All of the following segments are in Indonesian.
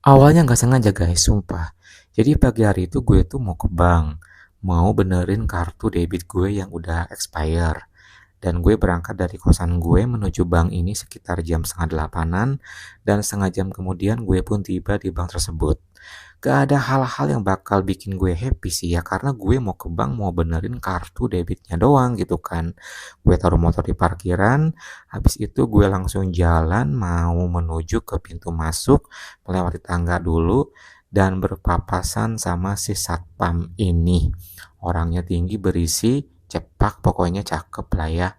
Awalnya nggak sengaja guys, sumpah. Jadi pagi hari itu gue tuh mau ke bank, mau benerin kartu debit gue yang udah expire. Dan gue berangkat dari kosan gue menuju bank ini sekitar jam setengah delapanan, dan setengah jam kemudian gue pun tiba di bank tersebut. Gak ada hal-hal yang bakal bikin gue happy sih ya, karena gue mau ke bank mau benerin kartu debitnya doang gitu kan. Gue taruh motor di parkiran, habis itu gue langsung jalan mau menuju ke pintu masuk, melewati tangga dulu, dan berpapasan sama si satpam ini. Orangnya tinggi, berisi, cepak, pokoknya cakep lah ya.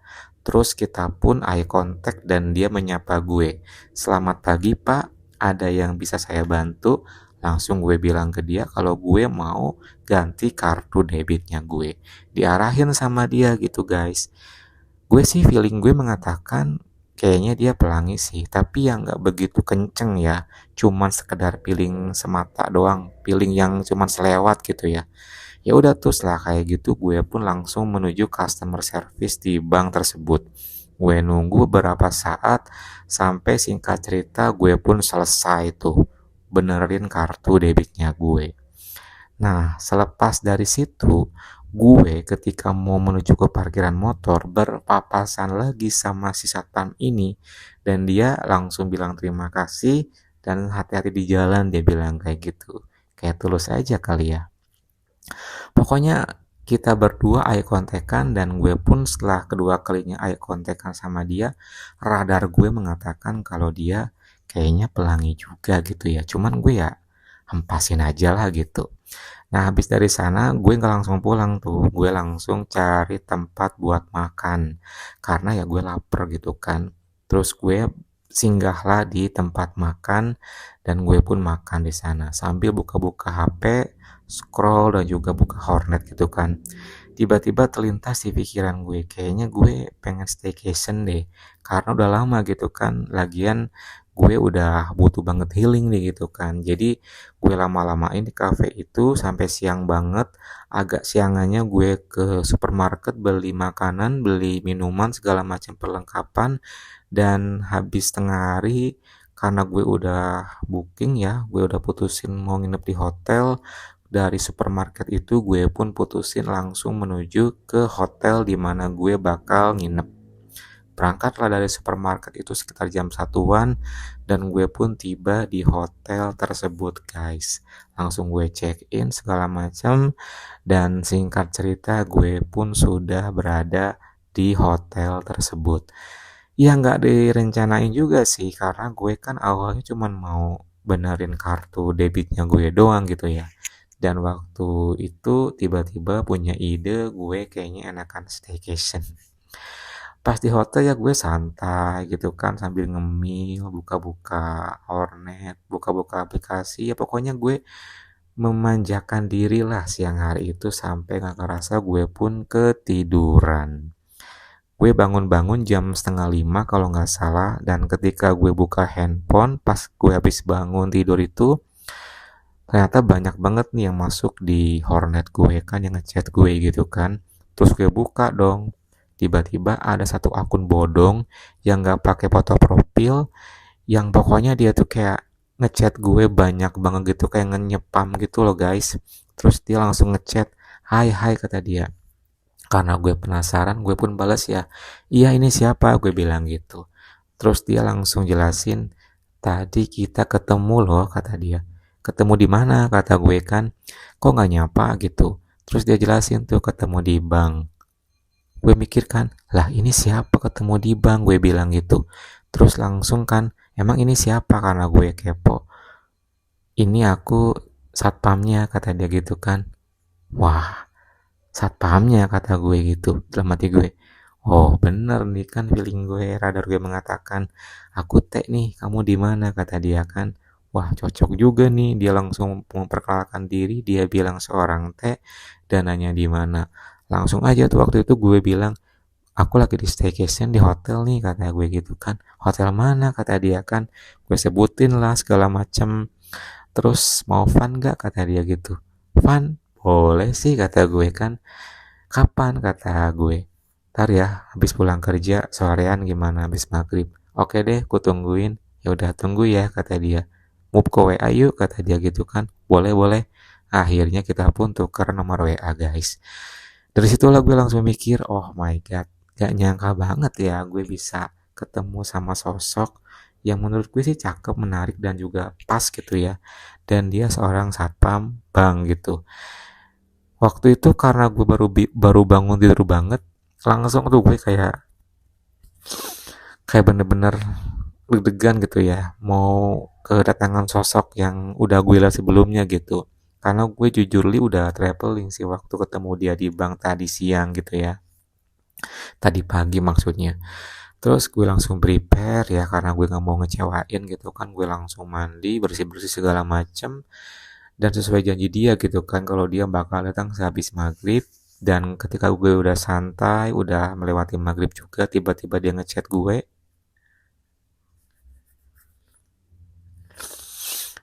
Terus kita pun eye contact dan dia menyapa gue. Selamat pagi Pak, ada yang bisa saya bantu? Langsung gue bilang ke dia kalau gue mau ganti kartu debitnya gue. Diarahin sama dia gitu guys. Gue sih feeling gue mengatakan kayaknya dia pelangi sih, tapi yang nggak begitu kenceng ya. Cuman sekedar feeling semata doang, feeling yang cuman selewat gitu ya. Ya udah tuh setelah kayak gitu gue pun langsung menuju customer service di bank tersebut. Gue nunggu beberapa saat sampai singkat cerita gue pun selesai tuh benerin kartu debitnya gue. Nah, selepas dari situ, gue ketika mau menuju ke parkiran motor berpapasan lagi sama si satpam ini dan dia langsung bilang terima kasih dan hati-hati di jalan dia bilang kayak gitu. Kayak tulus aja kali ya. Pokoknya kita berdua eye contact-an dan gue pun setelah kedua kalinya eye contact-an sama dia, radar gue mengatakan kalau dia kayaknya pelangi juga gitu ya. Cuman gue ya hempasin aja lah gitu. Nah, habis dari sana gue nggak langsung pulang tuh, gue langsung cari tempat buat makan. Karena ya gue lapar gitu kan. Terus gue singgahlah di tempat makan dan gue pun makan di sana sambil buka-buka HP, scroll dan juga buka Hornet gitu kan. Tiba-tiba terlintas di pikiran gue, kayaknya gue pengen staycation deh. Karena udah lama gitu kan, lagian gue udah butuh banget healing nih gitu kan. Jadi gue lama-lamain di cafe itu sampai siang banget. Agak siangannya gue ke supermarket beli makanan, beli minuman, segala macam perlengkapan. Dan habis tengah hari karena gue udah booking ya, gue udah putusin mau nginep di hotel. Dari supermarket itu gue pun putusin langsung menuju ke hotel di mana gue bakal nginep. Berangkatlah dari supermarket itu sekitar jam satuan dan gue pun tiba di hotel tersebut guys. Langsung gue check in segala macam dan singkat cerita gue pun sudah berada di hotel tersebut. Ya nggak direncanain juga sih karena gue kan awalnya cuman mau benerin kartu debitnya gue doang gitu ya. Dan waktu itu tiba-tiba punya ide gue kayaknya enakan staycation. Pas di hotel ya gue santai gitu kan sambil ngemil, buka-buka Hornet, buka-buka aplikasi. Ya pokoknya gue memanjakan diri lah siang hari itu sampai gak kerasa gue pun ketiduran. Gue bangun-bangun jam setengah lima kalau nggak salah dan ketika gue buka handphone pas gue habis bangun tidur itu ternyata banyak banget nih yang masuk di Hornet gue kan yang ngechat gue gitu kan. Terus gue buka dong. Tiba-tiba ada satu akun bodong yang nggak pakai foto profil, yang pokoknya dia tuh kayak ngechat gue banyak banget gitu kayak ngenyepam gitu loh guys. Terus dia langsung ngechat, "Hai hai," kata dia. Karena gue penasaran, gue pun balas ya, "Iya ini siapa?" Gue bilang gitu. Terus dia langsung jelasin, "Tadi kita ketemu loh," kata dia. "Ketemu di mana?" kata gue kan. "Kok nggak nyapa gitu?" Terus dia jelasin tuh ketemu di bank. Gue mikir kan, lah ini siapa ketemu di bank? Gue bilang gitu. Terus langsung kan, emang ini siapa? Karena gue kepo. Ini aku satpamnya, kata dia gitu kan. Wah, satpamnya kata gue gitu. Dalam hati gue, oh bener nih kan feeling gue, radar gue mengatakan, aku Teh nih, kamu di mana? Kata dia kan. Wah cocok juga nih, dia langsung memperkenalkan diri, dia bilang seorang Teh dan nanya di mana. Langsung aja tuh waktu itu gue bilang, aku lagi di staycation di hotel nih kata gue gitu kan. Hotel mana kata dia kan. Gue sebutin lah segala macam. Terus mau fun gak kata dia gitu. Fun? Boleh sih kata gue kan. Kapan kata gue. Ntar ya habis pulang kerja sorean gimana habis maghrib. Oke deh ku tungguin. Ya udah tunggu ya kata dia. move ke WA yuk, kata dia gitu kan. Boleh boleh. Akhirnya kita pun tuker nomor WA guys. Dari situlah gue langsung mikir, oh my god, gak nyangka banget ya gue bisa ketemu sama sosok yang menurut gue sih cakep, menarik, dan juga pas gitu ya. Dan dia seorang satpam bank gitu. Waktu itu karena gue baru bangun tidur banget, langsung tuh gue kayak kayak bener-bener deg-degan gitu ya, mau kedatangan sosok yang udah gue lihat sebelumnya gitu. Karena gue jujur li udah traveling sih waktu ketemu dia di bank tadi siang gitu ya, tadi pagi maksudnya. Terus gue langsung prepare ya, karena gue nggak mau ngecewain gitu kan, gue langsung mandi, bersih-bersih segala macem, dan sesuai janji dia gitu kan, kalau dia bakal datang sehabis maghrib. Dan ketika gue udah santai, udah melewati maghrib juga, tiba-tiba dia ngechat gue,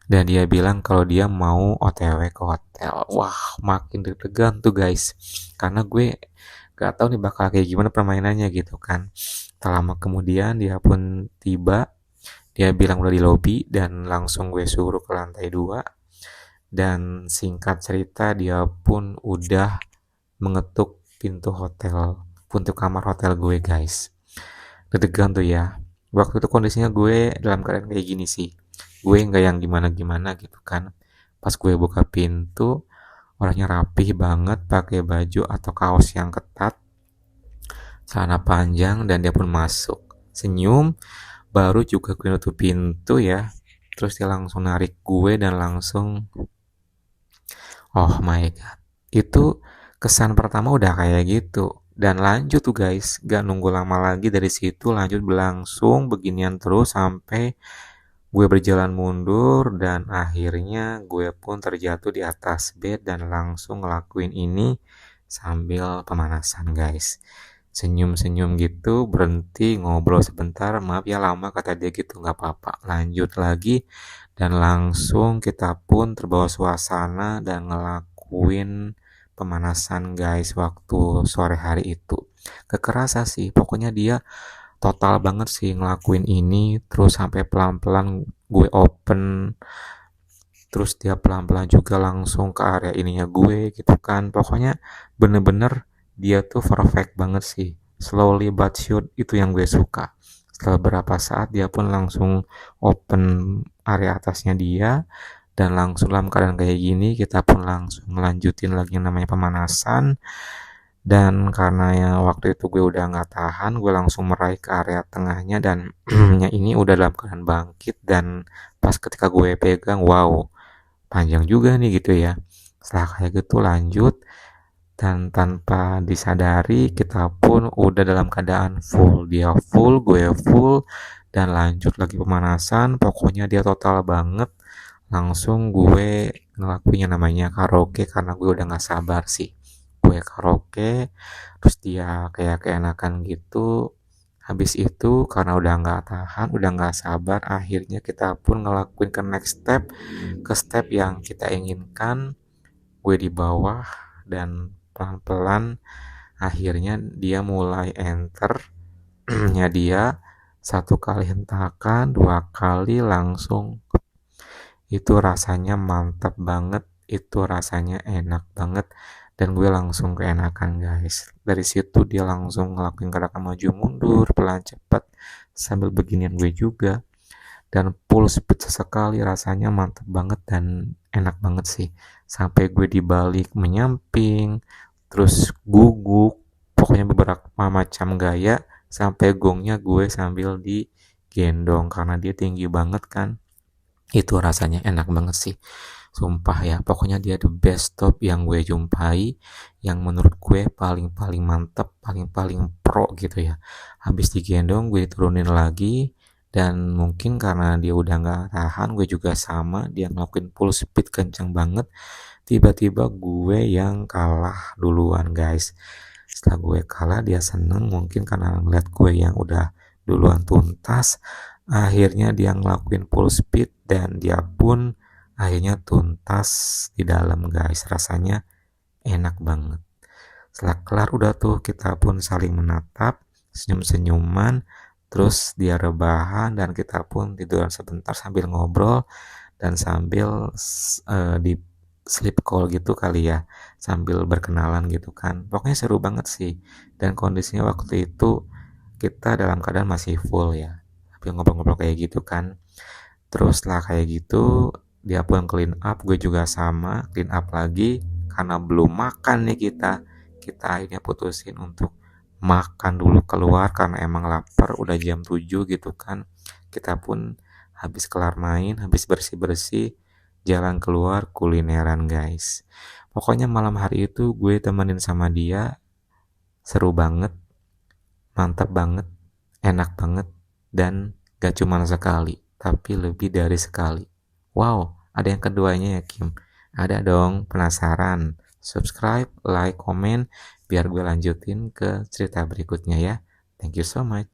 dan dia bilang kalau dia mau OTW ke hotel. Wah, makin deg-degan tuh guys, karena gue gak tahu nih bakal kayak gimana permainannya gitu kan. Tak lama kemudian dia pun tiba, dia bilang udah di lobi, dan langsung gue suruh ke lantai 2. Dan singkat cerita dia pun udah mengetuk pintu kamar hotel gue guys. Deg-degan tuh ya. Waktu itu kondisinya gue dalam keadaan kayak gini sih, gue nggak yang gimana-gimana gitu kan. Pas gue buka pintu, orangnya rapih banget, pakai baju atau kaos yang ketat, celana panjang, dan dia pun masuk. Senyum, baru juga gue nutup pintu ya. Terus dia langsung narik gue dan langsung, oh my god. Itu kesan pertama udah kayak gitu. Dan lanjut tuh guys, gak nunggu lama lagi, dari situ lanjut berlangsung beginian terus sampai gue berjalan mundur, dan akhirnya gue pun terjatuh di atas bed dan langsung ngelakuin ini sambil pemanasan guys. Senyum-senyum gitu, berhenti ngobrol sebentar, maaf ya lama, kata dia gitu, nggak apa-apa, lanjut lagi. Dan langsung kita pun terbawa suasana dan ngelakuin pemanasan guys waktu sore hari itu. Kekerasa sih, pokoknya dia total banget sih ngelakuin ini, terus sampai pelan-pelan gue open, terus dia pelan-pelan juga langsung ke area ininya gue gitu kan. Pokoknya bener-bener dia tuh perfect banget sih, slowly but sure, itu yang gue suka. Setelah beberapa saat dia pun langsung open area atasnya dia, dan langsung dalam keadaan kayak gini kita pun langsung melanjutin lagi yang namanya pemanasan. Dan karena ya waktu itu gue udah nggak tahan, gue langsung meraih ke area tengahnya, dan ini udah dalam keadaan bangkit. Dan pas ketika gue pegang, wow, panjang juga nih gitu ya. Setelah kayak gitu lanjut, dan tanpa disadari kita pun udah dalam keadaan full. Dia full, gue full, dan lanjut lagi pemanasan. Pokoknya dia total banget. Langsung gue ngelakuinnya namanya karaoke, karena gue udah gak sabar sih. Gue karaoke, terus dia kayak keenakan gitu. Habis itu karena udah gak tahan, udah gak sabar, akhirnya kita pun ngelakuin ke next step, ke step yang kita inginkan. Gue di bawah, dan pelan-pelan akhirnya dia mulai enter nya dia. Satu kali hentakan, dua kali langsung. Itu rasanya mantap banget, itu rasanya enak banget, dan gue langsung keenakan guys. Dari situ dia langsung ngelakuin gerakan maju mundur pelan cepat sambil beginian gue juga, dan full speed sesekali, rasanya mantap banget dan enak banget sih. Sampai gue dibalik menyamping, terus guguk, pokoknya beberapa macam gaya, sampai gongnya gue sambil digendong karena dia tinggi banget kan. Itu rasanya enak banget sih, sumpah ya. Pokoknya dia the best top yang gue jumpai, yang menurut gue paling-paling mantep, paling-paling pro gitu ya. Habis digendong gue turunin lagi, dan mungkin karena dia udah gak tahan, gue juga sama, dia ngelakuin full speed kenceng banget. Tiba-tiba gue yang kalah duluan guys. Setelah gue kalah, dia seneng mungkin karena ngeliat gue yang udah duluan tuntas. Akhirnya dia ngelakuin full speed, dan dia pun akhirnya tuntas di dalam guys. Rasanya enak banget. Setelah kelar udah tuh, kita pun saling menatap, senyum-senyuman, terus dia rebahan, dan kita pun tiduran sebentar sambil ngobrol. dan sambil di sleep call gitu kali ya, sambil berkenalan gitu kan. Pokoknya seru banget sih. Dan kondisinya waktu itu kita dalam keadaan masih full ya, sambil ngobrol-ngobrol kayak gitu kan. Terus setelah kayak gitu, dia pun clean up, gue juga sama, clean up lagi. Karena belum makan nih kita akhirnya putusin untuk makan dulu keluar karena emang lapar, udah jam 7 gitu kan. Kita pun habis kelar main, habis bersih-bersih, jalan keluar kulineran guys. Pokoknya malam hari itu gue temenin sama dia, seru banget, mantap banget, enak banget, dan gak cuma sekali, tapi lebih dari sekali. Wow, ada yang keduanya ya Kim? Ada dong, penasaran? Subscribe, like, komen, biar gue lanjutin ke cerita berikutnya ya. Thank you so much.